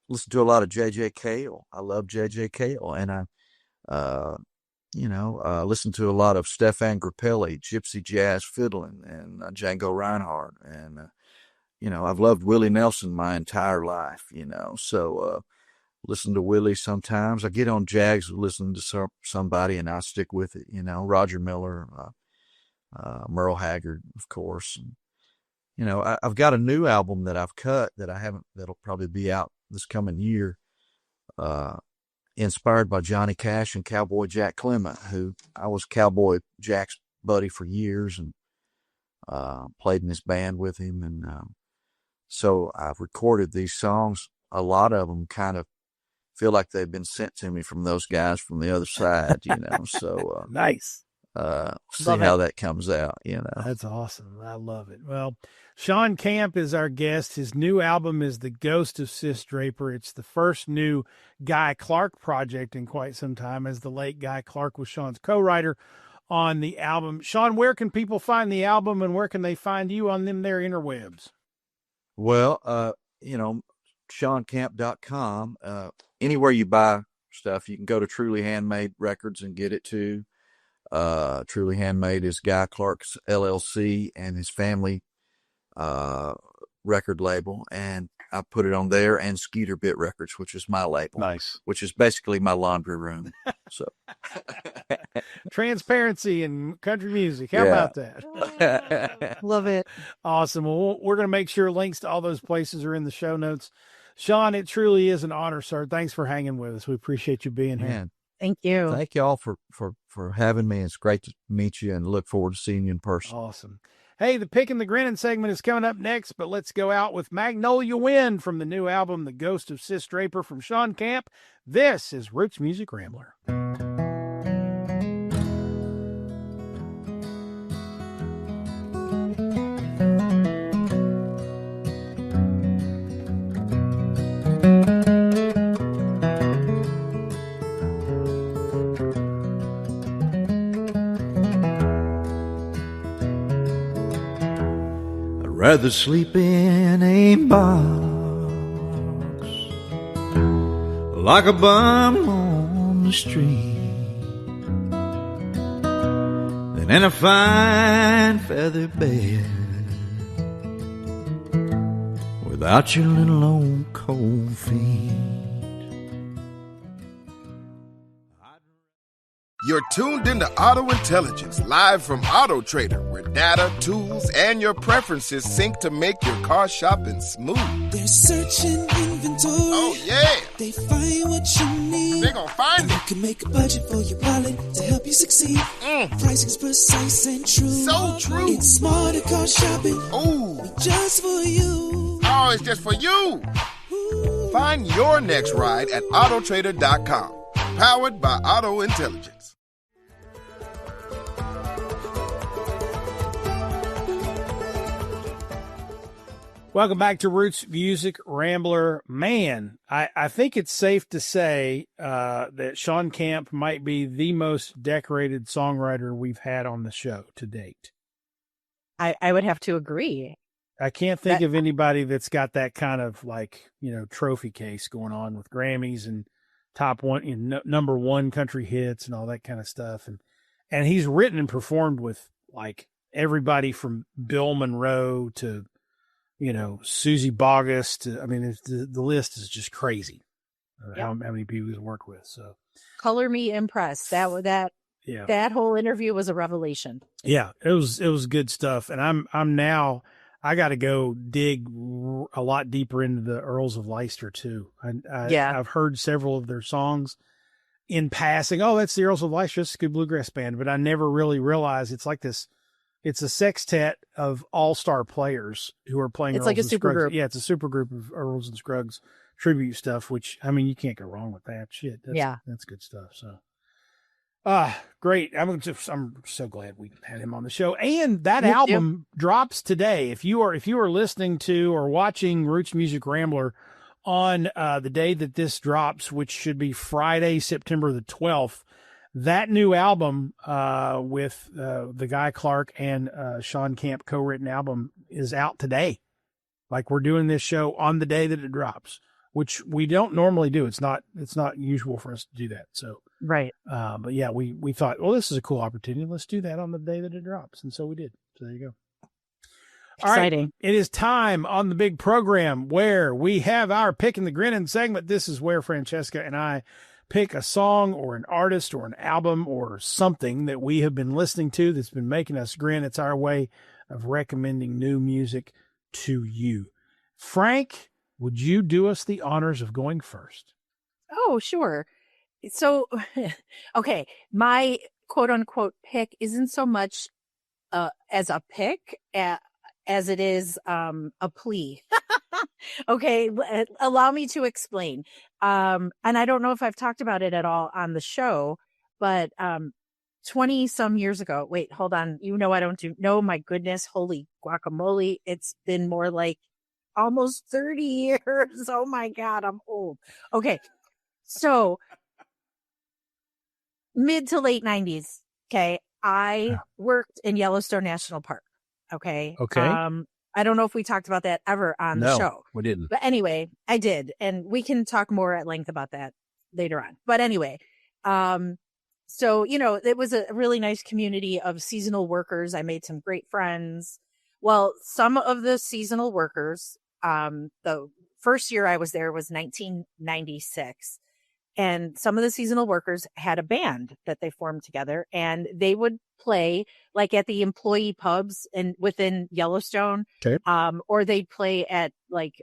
a lot of J.J. Cale. I love J.J. Cale, and I listen to a lot of Stefan Grappelli, gypsy jazz fiddling, and Django Reinhardt, and I've loved Willie Nelson my entire life, so listen to Willie sometimes. I get on Jags listening to somebody, and I stick with it, Roger Miller, Merle Haggard, of course. And, I've got a new album that I've cut that'll probably be out this coming year, inspired by Johnny Cash and Cowboy Jack Clement, who I was Cowboy Jack's buddy for years and played in his band with him. And so I've recorded these songs. A lot of them kind of feel like they've been sent to me from those guys from the other side, so nice. See how that comes out, That's awesome. I love it. Well, Shawn Camp is our guest. His new album is The Ghost of Sis Draper. It's the first new Guy Clark project in quite some time, as the late Guy Clark was Shawn's co-writer on the album. Shawn, where can people find the album, and where can they find you on them there interwebs? Well, ShawnCamp.com. Anywhere you buy stuff, you can go to Truly Handmade Records and get it too. Truly Handmade is Guy Clark's LLC and his family record label, and I put it on there, and Skeeter Bit Records, which is my label. Nice. Which is basically my laundry room. So transparency in country music. How about that? Love it. Awesome. Well, we're going to make sure links to all those places are in the show notes. Shawn, it truly is an honor, sir. Thanks for hanging with us. We appreciate you being here. Thank you. Thank you all for having me. It's great to meet you and look forward to seeing you in person. Awesome. Hey, the Pickin the Grinnin segment is coming up next, but let's go out with Magnolia Wind from the new album, The Ghost of Sis Draper from Shawn Camp. This is Roots Music Rambler. Rather sleep in a box like a bum on the street than in a fine feather bed without your little old cold feet. You're tuned into Auto Intelligence, live from Auto Trader, where data, tools, and your preferences sync to make your car shopping smooth. They're searching inventory. Oh, yeah. They find what you need. They're gonna find it. You can make a budget for your wallet to help you succeed. Pricing's precise and true. So true. It's smarter car shopping. Ooh. Just for you. Oh, it's just for you. Ooh. Find your next ride at autotrader.com. Powered by Auto Intelligence. Welcome back to Roots Music Rambler. Man, I think it's safe to say that Shawn Camp might be the most decorated songwriter we've had on the show to date. I would have to agree. I can't think of anybody that's got that kind of trophy case going on with Grammys and top one, number one country hits and all that kind of stuff. And he's written and performed with like everybody from Bill Monroe to Susie Boggess to, the list is just crazy. How many people he's worked with. So color me impressed. That whole interview was a revelation. Yeah, it was good stuff. And I'm now, I got to go dig a lot deeper into the Earls of Leicester too. I've heard several of their songs in passing. Oh, that's the Earls of Leicester. It's a good bluegrass band. But I never really realized it's like this. It's a sextet of all-star players who are playing. It's like a super group. Yeah, it's a super group of Earls and Scruggs tribute stuff, which, you can't go wrong with that shit. That's good stuff. So, great. I'm so glad we had him on the show. And that album drops today. If you are listening to or watching Roots Music Rambler on the day that this drops, which should be Friday, September the 12th, that new album with the Guy Clark and Shawn Camp co-written album is out today. Like, we're doing this show on the day that it drops, which we don't normally do. It's not usual for us to do that. So right. But yeah, we thought, well, this is a cool opportunity. Let's do that on the day that it drops, and so we did. So there you go. Exciting. All right, it is time on the big program where we have our Pickin the Grinnin segment. This is where Francesca and I pick a song or an artist or an album or something that we have been listening to that's been making us grin. It's our way of recommending new music to you. Frank, would you do us the honors of going first? Oh, sure. So, okay, my quote unquote pick isn't so much as a pick as it is a plea. Okay, allow me to explain. And I don't know if I've talked about it at all on the show, but 20 some years ago, wait, hold on. I don't do, no, my goodness, holy guacamole. It's been more like almost 30 years. Oh my God, I'm old. Okay. So mid to late 90s. Okay. I worked in Yellowstone National Park. Okay. I don't know if we talked about that ever on the show. We didn't. But anyway, I did. And we can talk more at length about that later on. But anyway, so, it was a really nice community of seasonal workers. I made some great friends. Well, some of the seasonal workers, the first year I was there was 1996. And some of the seasonal workers had a band that they formed together, and they would play like at the employee pubs and within Yellowstone. Okay. Or they'd play at like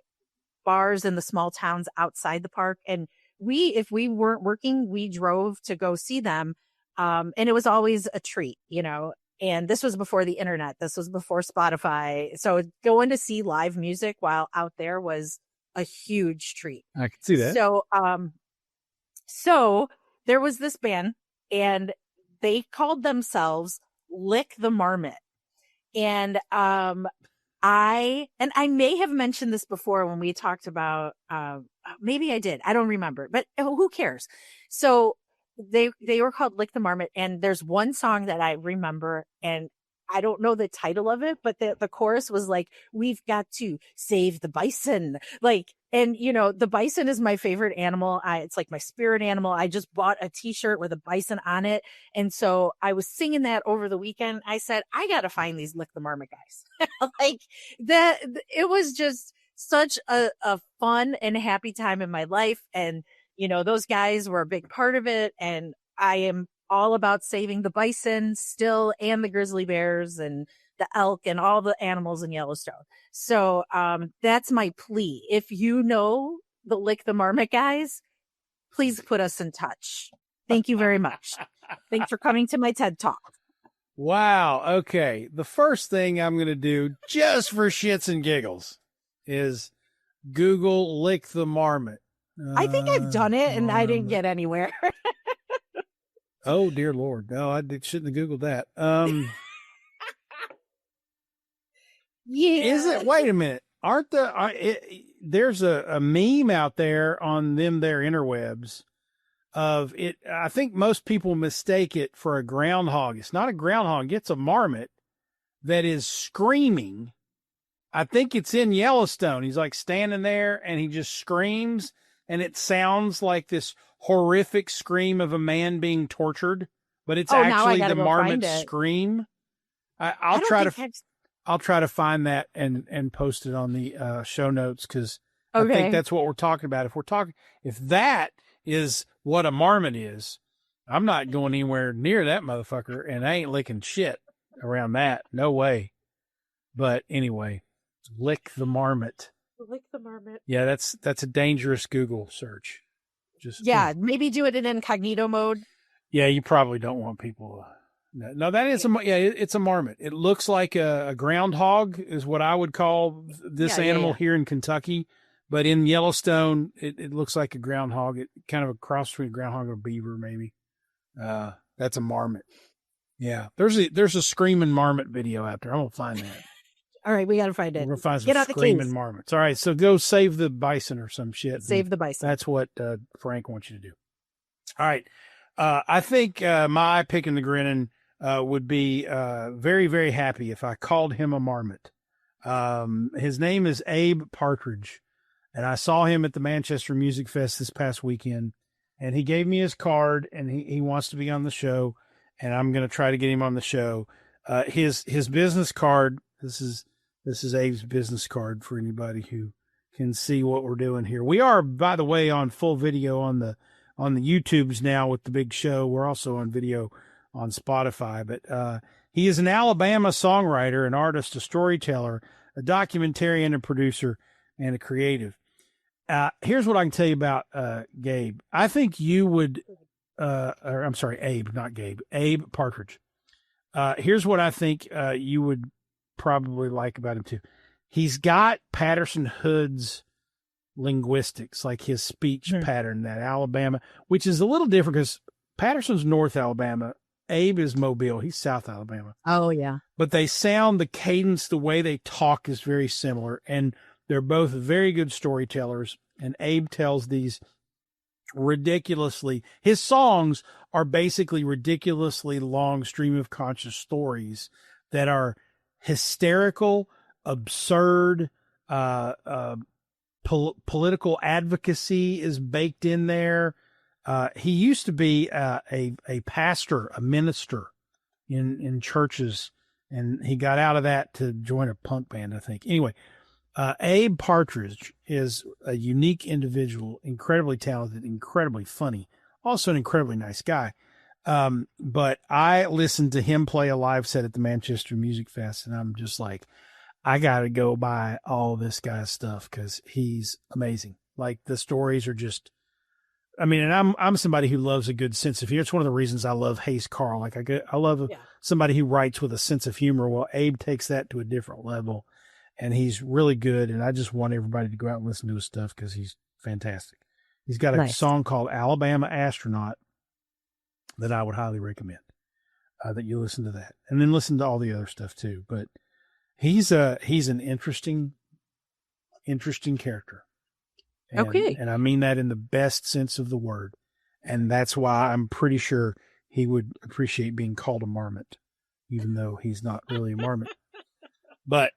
bars in the small towns outside the park. And if we weren't working, we drove to go see them. And it was always a treat, you know, and this was before the internet. This was before Spotify. So going to see live music while out there was a huge treat. I can see that. So there was this band, and they called themselves Lick the Marmot. And I may have mentioned this before when we talked about, maybe I did. I don't remember, but who cares? So they were called Lick the Marmot, and there's one song that I remember, and I don't know the title of it, but the chorus was like, we've got to save the bison. Like, and you know, the bison is my favorite animal. It's like my spirit animal. I just bought a t-shirt with a bison on it. And so I was singing that over the weekend. I said, I got to find these Lick the Marmot guys. Like that. It was just such a fun and happy time in my life. And, you know, those guys were a big part of it. And I am all about saving the bison still, and the grizzly bears and the elk and all the animals in Yellowstone. So that's my plea. If you know the Lick the Marmot guys, please put us in touch. Thank you very much. Thanks for coming to my TED Talk. Wow. Okay. The first thing I'm going to do just for shits and giggles is Google Lick the Marmot. I think I've done it and I didn't get anywhere. Oh, dear Lord. No, shouldn't have Googled that. Yeah. Is it? Wait a minute. There's a meme out there on their interwebs of it. I think most people mistake it for a groundhog. It's not a groundhog. It's a marmot that is screaming. I think it's in Yellowstone. He's like standing there and he just screams, and it sounds like this horrific scream of a man being tortured, but it's actually the marmot scream. I'll try to find that and post it on the show notes, because I think that's what we're talking about. If that is what a marmot is, I'm not going anywhere near that motherfucker, and I ain't licking shit around that. No way. But anyway, Lick the Marmot. Lick the Marmot. Yeah, that's a dangerous Google search. Maybe do it in incognito mode. Yeah, you probably don't want people. No, that is it's a marmot. It looks like a groundhog is what I would call this animal here in Kentucky, but in Yellowstone, it looks like a groundhog. It kind of a cross between a groundhog and a beaver, maybe. That's a marmot. Yeah, there's a screaming marmot video out there. I'm gonna find that. All right, we gotta find it. We're gonna find some screaming marmots. All right, so go save the bison or some shit. Save the bison. That's what Frank wants you to do. All right, I think my Pickin the Grinnin would be very, very happy if I called him a marmot. His name is Abe Partridge, and I saw him at the Manchester Music Fest this past weekend, and he gave me his card, and he wants to be on the show, and I'm going to try to get him on the show. His business card. This is Abe's business card for anybody who can see what we're doing here. We are, by the way, on full video on the YouTubes now with the big show. We're also on video on Spotify, but he is an Alabama songwriter, an artist, a storyteller, a documentarian, a producer, and a creative. Here's what I can tell you about Gabe. I think you would, or I'm sorry, Abe, not Gabe, Abe Partridge. Here's what I think you would probably like about him too. He's got Patterson Hood's linguistics, like his speech pattern, that Alabama, which is a little different because Patterson's North Alabama. Abe is Mobile. He's South Alabama. Oh, yeah. But they sound, the cadence, the way they talk is very similar. And they're both very good storytellers. And Abe tells these his songs are basically ridiculously long stream of conscious stories that are hysterical, absurd, political advocacy is baked in there. He used to be a pastor, a minister in churches, and he got out of that to join a punk band, I think. Anyway, Abe Partridge is a unique individual, incredibly talented, incredibly funny, also an incredibly nice guy. But I listened to him play a live set at the Manchester Music Fest, and I'm just like, I got to go buy all this guy's stuff because he's amazing. Like, the stories are just, I mean, and I'm somebody who loves a good sense of humor. It's one of the reasons I love Hayes Carl. Like, I love somebody who writes with a sense of humor. Well, Abe takes that to a different level, and he's really good. And I just want everybody to go out and listen to his stuff because he's fantastic. He's got a song called Alabama Astronaut that I would highly recommend, that you listen to that, and then listen to all the other stuff too. But he's an interesting character. And I mean that in the best sense of the word. And that's why I'm pretty sure he would appreciate being called a marmot, even though he's not really a marmot. But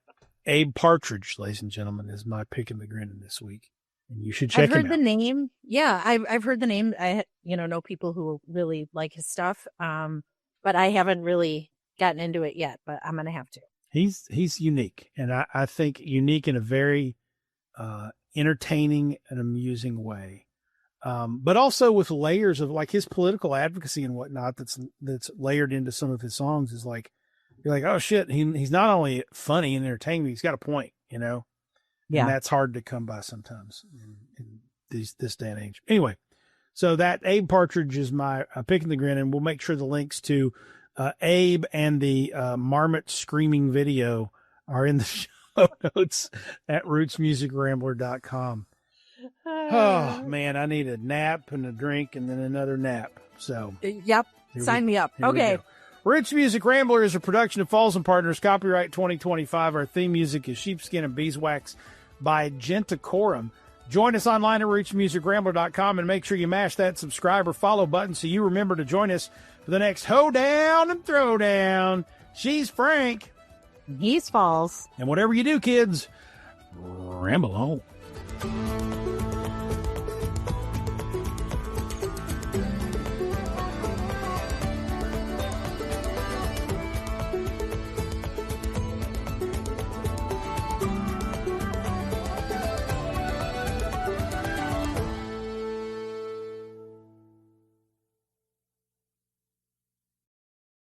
Abe Partridge, ladies and gentlemen, is my Pickin the Grinnin this week. And you should check him out. I've heard the name. Yeah, I've heard the name. I know people who really like his stuff. But I haven't really gotten into it yet, but I'm going to have to. He's unique. And I think unique in a very entertaining and amusing way. But also with layers of like his political advocacy and whatnot that's layered into some of his songs is like, you're like, oh shit, he's not only funny and entertaining, he's got a point, you know? Yeah. And that's hard to come by sometimes in this day and age. Anyway, so that Abe Partridge is my Pickin the Grinnin. We'll make sure the links to Abe and the Marmot screaming video are in the show notes at rootsmusicrambler.com. Oh man, I need a nap and a drink and then another nap. So yep, sign me up. Okay. Roots Music Rambler is a production of Falls and Partners, copyright 2025. Our theme music is Sheepskin and Beeswax by Gentacorum. Join us online at rootsmusicrambler.com and make sure you mash that subscribe or follow button so you remember to join us for the next Hoe-Down and Throwdown. She's Frank. He's Falls. And whatever you do, kids, ramble on.